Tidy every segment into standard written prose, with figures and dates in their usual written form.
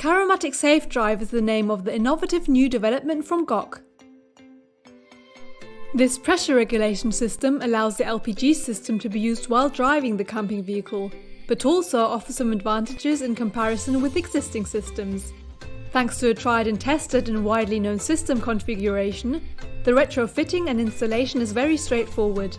Caramatic SafeDrive is the name of the innovative new development from GOK. This pressure regulation system allows the LPG system to be used while driving the camping vehicle, but also offers some advantages in comparison with existing systems. Thanks to a tried and tested and widely known system configuration, the retrofitting and installation is very straightforward.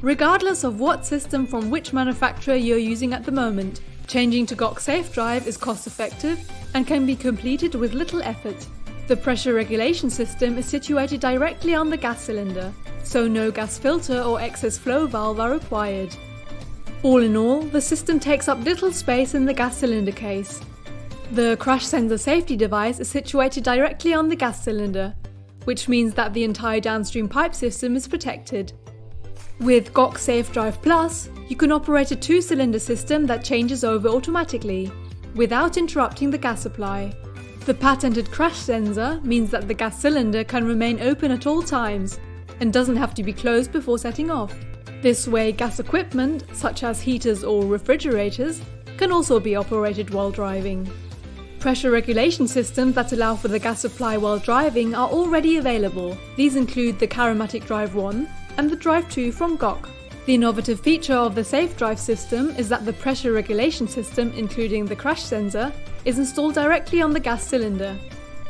Regardless of what system from which manufacturer you're using at the moment, changing to GOK SafeDrive is cost-effective and can be completed with little effort. The pressure regulation system is situated directly on the gas cylinder, so no gas filter or excess flow valve are required. All in all, the system takes up little space in the gas cylinder case. The crash sensor safety device is situated directly on the gas cylinder, which means that the entire downstream pipe system is protected. With GOK SafeDrive Plus, you can operate a two-cylinder system that changes over automatically, without interrupting the gas supply. The patented crash sensor means that the gas cylinder can remain open at all times, and doesn't have to be closed before setting off. This way, gas equipment, such as heaters or refrigerators, can also be operated while driving. Pressure regulation systems that allow for the gas supply while driving are already available. These include the Caramatic Drive 1 and the Drive 2 from GOK. The innovative feature of the SafeDrive system is that the pressure regulation system, including the crash sensor, is installed directly on the gas cylinder.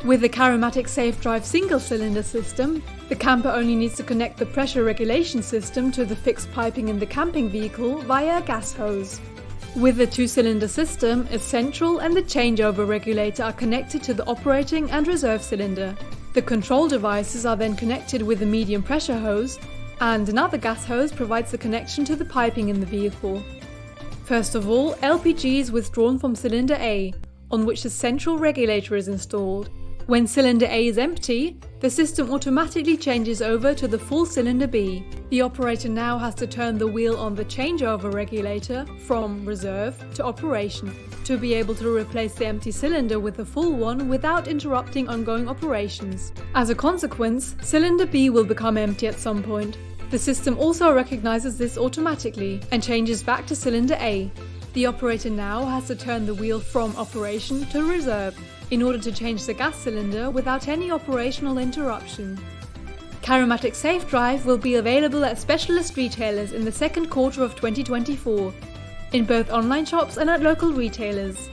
With the Caramatic SafeDrive single-cylinder system, the camper only needs to connect the pressure regulation system to the fixed piping in the camping vehicle via a gas hose. With the two-cylinder system, its central and the changeover regulator are connected to the operating and reserve cylinder. The control devices are then connected with a medium pressure hose, and another gas hose provides the connection to the piping in the vehicle. First of all, LPG is withdrawn from cylinder A, on which the central regulator is installed. When cylinder A is empty, the system automatically changes over to the full cylinder B. The operator now has to turn the wheel on the changeover regulator from reserve to operation to be able to replace the empty cylinder with a full one without interrupting ongoing operations. As a consequence, cylinder B will become empty at some point. The system also recognizes this automatically and changes back to cylinder A. The operator now has to turn the wheel from operation to reserve in order to change the gas cylinder without any operational interruption. Caramatic SafeDrive will be available at specialist retailers in the second quarter of 2024, in both online shops and at local retailers.